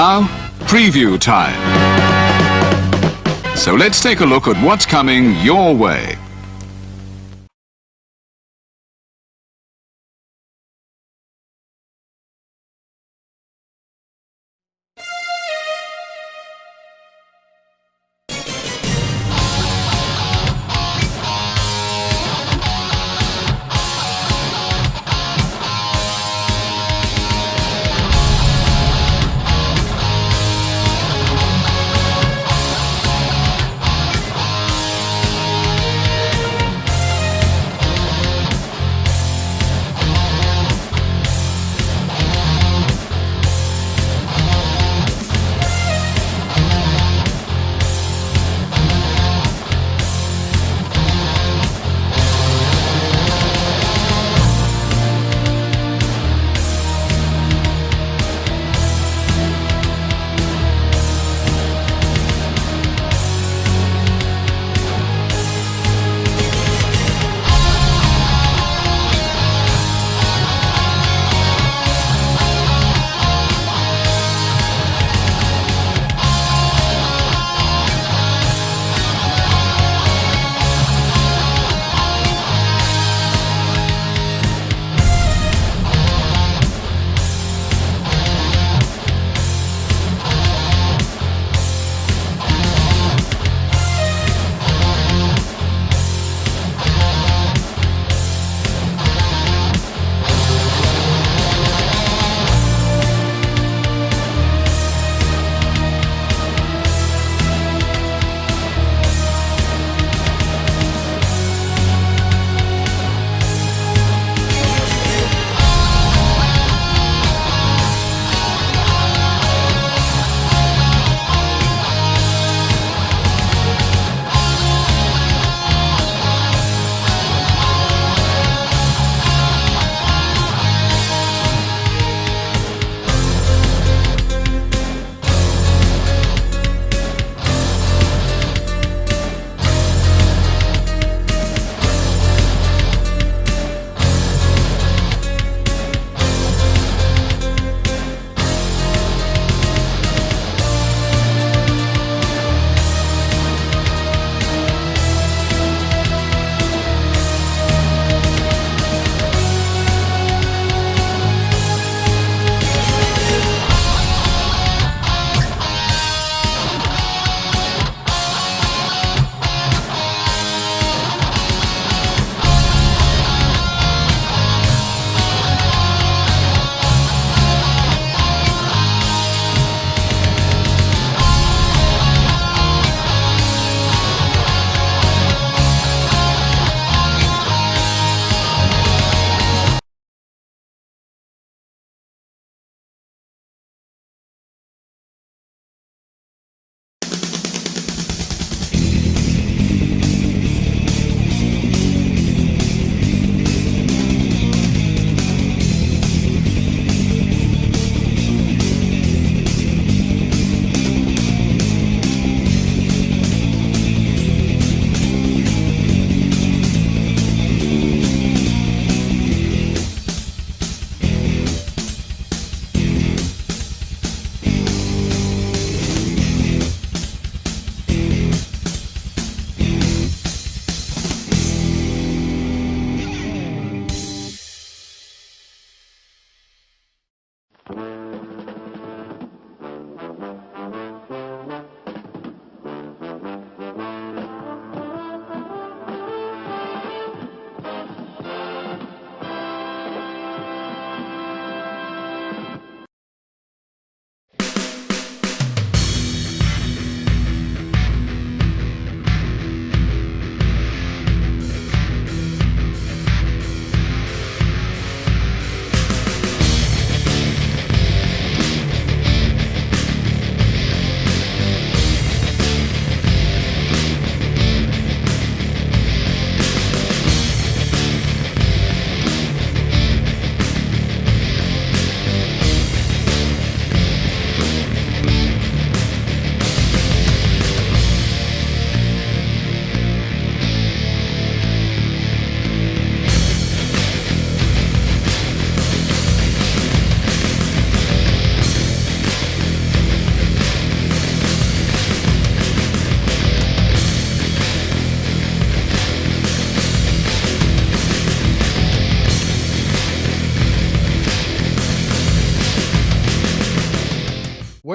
Now, preview time. So let's take a look at what's coming your way.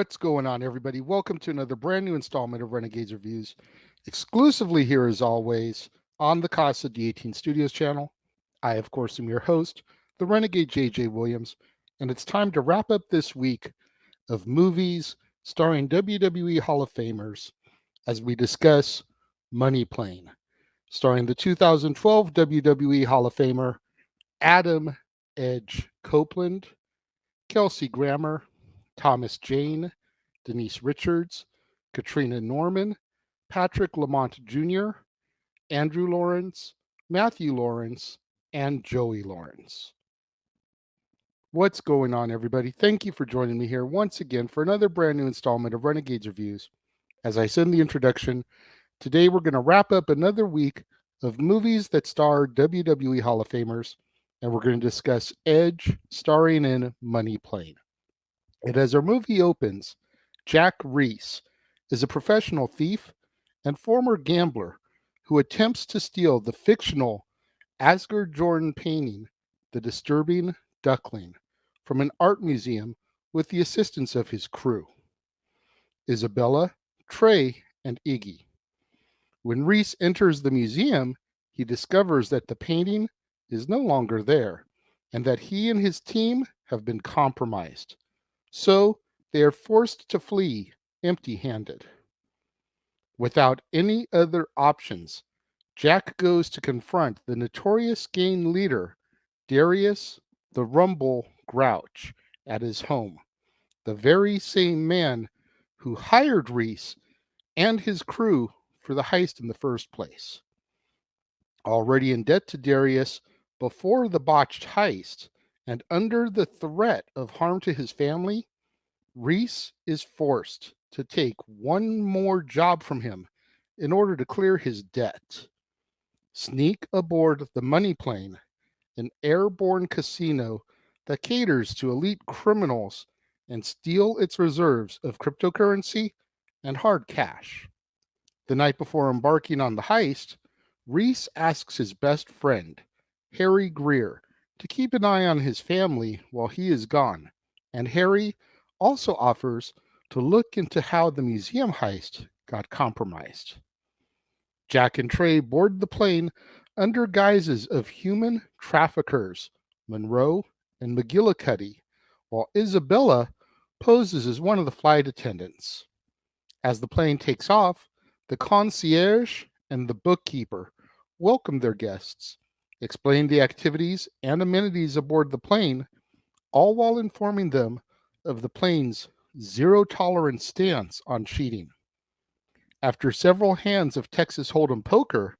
What's going on, everybody? Welcome to another brand new installment of Renegades Reviews, exclusively here as always on the Casa D18 Studios channel. I, of course, am your host, the Renegade JJ Williams, and it's time to wrap up this week of movies starring WWE Hall of Famers as we discuss Money Plane, starring the 2012 WWE Hall of Famer Adam Edge Copeland, Kelsey Grammer, Thomas Jane, Denise Richards, Katrina Norman, Patrick Lamont Jr., Andrew Lawrence, Matthew Lawrence, and Joey Lawrence. What's going on, everybody? Thank you for joining me here once again for another brand new installment of Renegades Reviews. As I said in the introduction, today we're going to wrap up another week of movies that star WWE Hall of Famers, and we're going to discuss Edge starring in Money Plane. And as our movie opens, Jack Reese is a professional thief and former gambler who attempts to steal the fictional Asger Jordan painting, The Disturbing Duckling, from an art museum with the assistance of his crew, Isabella, Trey, and Iggy. When Reese enters the museum, he discovers that the painting is no longer there and that he and his team have been compromised. So they are forced to flee empty-handed. Without any other options, Jack goes to confront the notorious gang leader, Darius the Rumble Grouch, at his home, the very same man who hired Reese and his crew for the heist in the first place. Already in debt to Darius before the botched heist and under the threat of harm to his family, Reese is forced to take one more job from him in order to clear his debt. Sneak aboard the Money Plane, an airborne casino that caters to elite criminals, and steal its reserves of cryptocurrency and hard cash. The night before embarking on the heist, Reese asks his best friend, Harry Greer, to keep an eye on his family while he is gone, and Harry also offers to look into how the museum heist got compromised. Jack and Trey board the plane under guises of human traffickers, Monroe and McGillicuddy, while Isabella poses as one of the flight attendants. As the plane takes off, the concierge and the bookkeeper welcome their guests, explain the activities and amenities aboard the plane, all while informing them of the plane's zero-tolerance stance on cheating. After several hands of Texas Hold'em poker,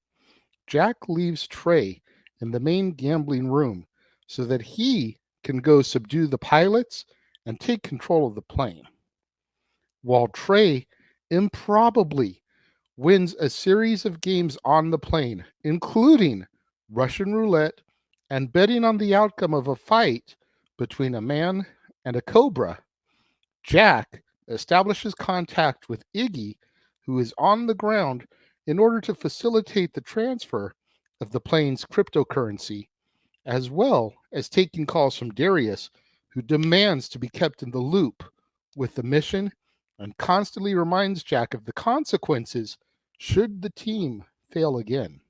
Jack leaves Trey in the main gambling room so that he can go subdue the pilots and take control of the plane. While Trey improbably wins a series of games on the plane, including Russian roulette and betting on the outcome of a fight between a man and a cobra, Jack establishes contact with Iggy, who is on the ground, in order to facilitate the transfer of the plane's cryptocurrency, as well as taking calls from Darius, who demands to be kept in the loop with the mission and constantly reminds Jack of the consequences should the team fail again.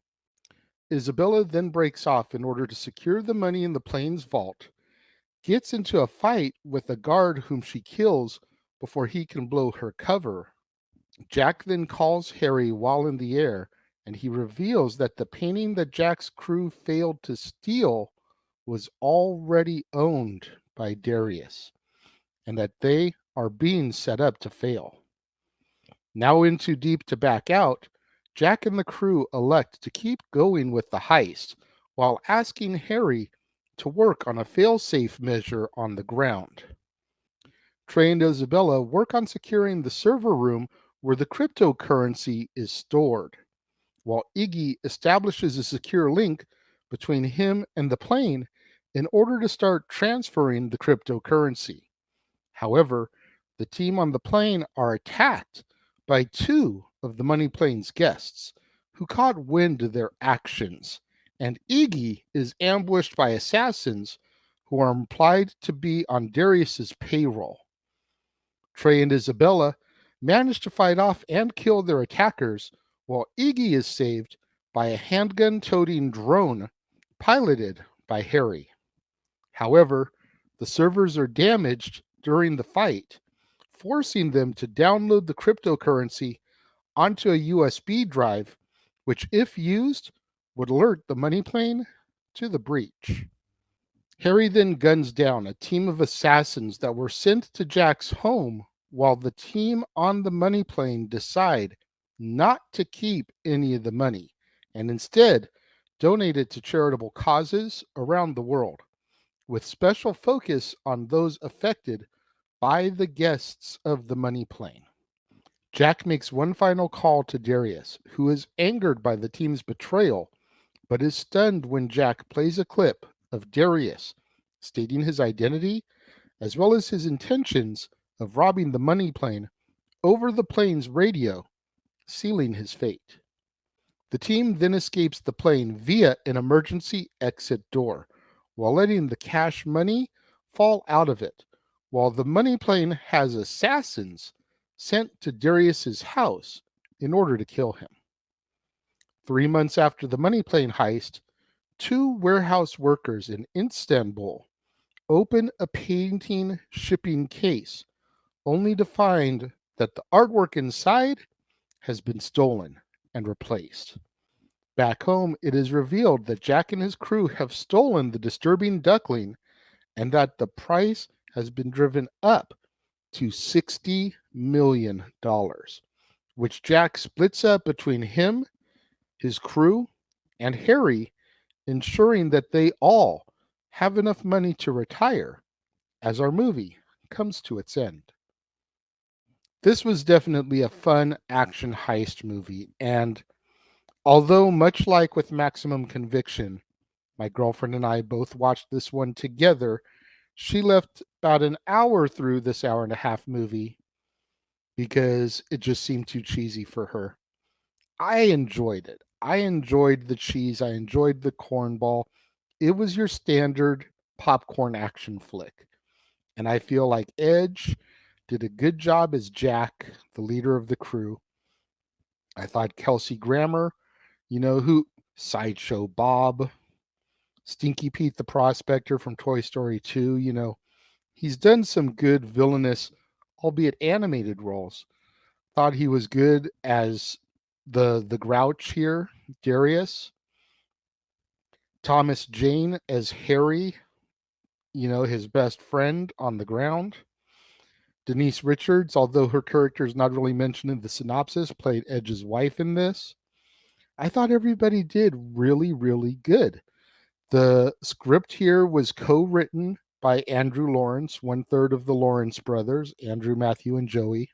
Isabella then breaks off in order to secure the money in the plane's vault, gets into a fight with a guard whom she kills before he can blow her cover. Jack then calls Harry while in the air, and he reveals that the painting that Jack's crew failed to steal was already owned by Darius, and that they are being set up to fail. Now in too deep to back out, Jack and the crew elect to keep going with the heist while asking Harry to work on a fail-safe measure on the ground. Trey and Isabella work on securing the server room where the cryptocurrency is stored, while Iggy establishes a secure link between him and the plane in order to start transferring the cryptocurrency. However, the team on the plane are attacked by two of the Money Plane's guests, who caught wind of their actions, and Iggy is ambushed by assassins who are implied to be on Darius's payroll. Trey and Isabella manage to fight off and kill their attackers, while Iggy is saved by a handgun-toting drone piloted by Harry. However, the servers are damaged during the fight, forcing them to download the cryptocurrency onto a USB drive, which, if used, would alert the money plane to the breach. Harry then guns down a team of assassins that were sent to Jack's home, while the team on the money plane decide not to keep any of the money and instead donate it to charitable causes around the world, with special focus on those affected by the guests of the money plane. Jack makes one final call to Darius, who is angered by the team's betrayal, but is stunned when Jack plays a clip of Darius stating his identity as well as his intentions of robbing the money plane over the plane's radio, sealing his fate. The team then escapes the plane via an emergency exit door, while letting the cash money fall out of it, while the money plane has assassins sent to Darius's house in order to kill him. 3 months after the money plane heist, 2 warehouse workers in Istanbul open a painting shipping case, only to find that the artwork inside has been stolen and replaced. Back home, it is revealed that Jack and his crew have stolen the disturbing duckling and that the price has been driven up to $60 million, which Jack splits up between him, his crew, and Harry, ensuring that they all have enough money to retire as our movie comes to its end. This was definitely a fun action heist movie, and although much like with Maximum Conviction, my girlfriend and I both watched this one together, she left about an hour through this hour-and-a-half movie because it just seemed too cheesy for her. I enjoyed it. I enjoyed the cheese. I enjoyed the cornball. It was your standard popcorn action flick. And I feel like Edge did a good job as Jack, the leader of the crew. I thought Kelsey Grammer, who Sideshow Bob, Stinky Pete the Prospector from Toy Story 2, he's done some good villainous, albeit animated roles. Thought he was good as the Grouch here, Darius. Thomas Jane as Harry, his best friend on the ground. Denise Richards, although her character is not really mentioned in the synopsis, played Edge's wife in this. I thought everybody did really, really good. The script here was co-written by Andrew Lawrence, 1/3 of the Lawrence brothers, Andrew, Matthew, and Joey.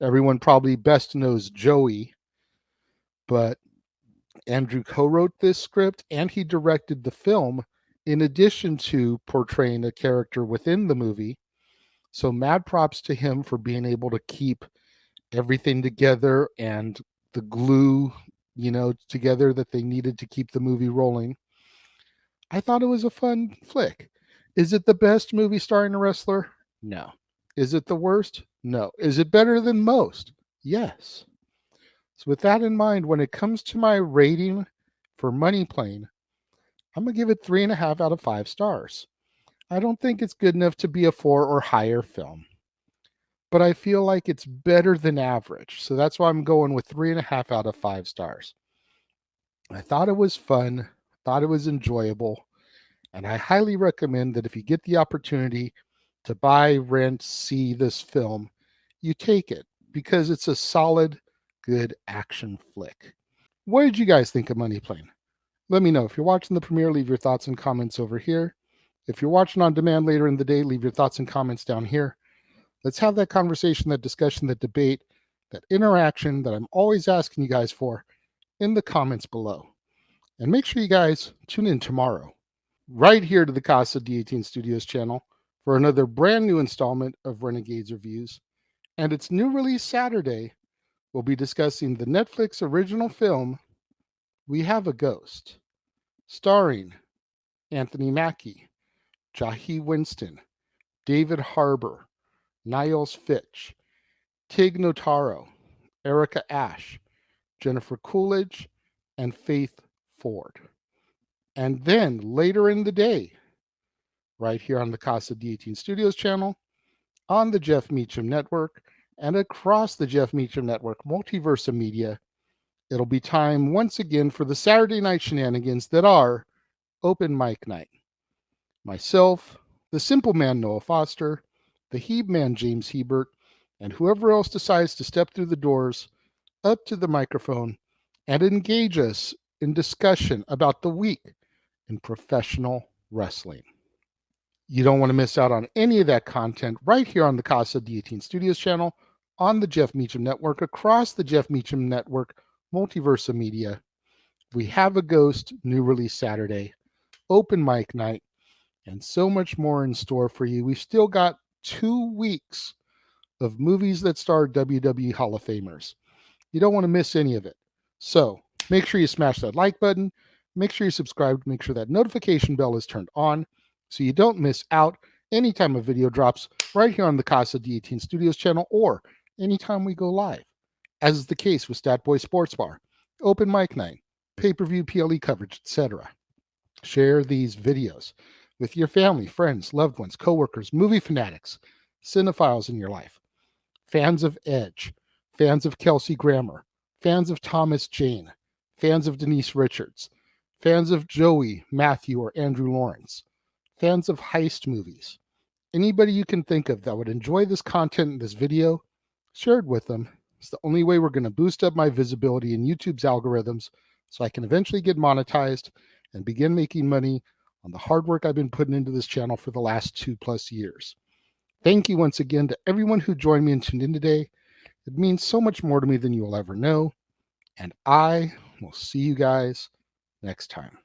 Everyone probably best knows Joey, but Andrew co-wrote this script and he directed the film in addition to portraying a character within the movie. So mad props to him for being able to keep everything together and the glue, together that they needed to keep the movie rolling. I thought it was a fun flick. Is it the best movie starring a wrestler? No. Is it the worst? No. Is it better than most? Yes. So with that in mind, when it comes to my rating for Money Plane, I'm going to give it 3.5 out of 5 stars. I don't think it's good enough to be a 4 or higher film, but I feel like it's better than average. So that's why I'm going with 3.5 out of 5 stars. I thought it was fun, thought it was enjoyable, and I highly recommend that if you get the opportunity to buy, rent, see this film, you take it because it's a solid, good action flick. What did you guys think of Money Plane? Let me know. If you're watching the premiere, leave your thoughts and comments over here. If you're watching on demand later in the day, leave your thoughts and comments down here. Let's have that conversation, that discussion, that debate, that interaction that I'm always asking you guys for in the comments below. And make sure you guys tune in tomorrow, right here to the Casa D18 Studios channel for another brand new installment of Renegades Reviews. And it's new release Saturday. We'll be discussing the Netflix original film, We Have a Ghost, starring Anthony Mackie, Jahi Winston, David Harbour, Niles Fitch, Tig Notaro, Erica Ash, Jennifer Coolidge, and Faith Ford. And then later in the day, right here on the Casa D18 Studios channel, on the Jeff Meacham Network, and across the Jeff Meacham Network multiverse media, it'll be time once again for the Saturday night shenanigans that are Open Mic Night. Myself, the Simple Man Noah Foster, the Heeb Man James Hebert, and whoever else decides to step through the doors up to the microphone and engage us in discussion about the week in professional wrestling. You don't want to miss out on any of that content right here on the Casa D18 Studios channel, on the Jeff Meacham Network, across the Jeff Meacham Network, multiverse media. We have a Ghost new release Saturday, Open Mic Night, and so much more in store for you. We've still got 2 weeks of movies that star WWE Hall of Famers. You don't want to miss any of it. So make sure you smash that like button. Make sure you subscribe. Make sure that notification bell is turned on so you don't miss out anytime a video drops right here on the Casa D18 Studios channel or anytime we go live, as is the case with Stat Boy Sports Bar, Open Mic Night, pay-per-view PLE coverage, etc. Share these videos with your family, friends, loved ones, coworkers, movie fanatics, cinephiles in your life, fans of Edge, fans of Kelsey Grammer, fans of Thomas Jane, fans of Denise Richards, fans of Joey, Matthew, or Andrew Lawrence, fans of heist movies. Anybody you can think of that would enjoy this content in this video, share it with them. It's the only way we're going to boost up my visibility in YouTube's algorithms so I can eventually get monetized and begin making money on the hard work I've been putting into this channel for the last 2+ years. Thank you once again to everyone who joined me and tuned in today. It means so much more to me than you will ever know. And I will see you guys next time.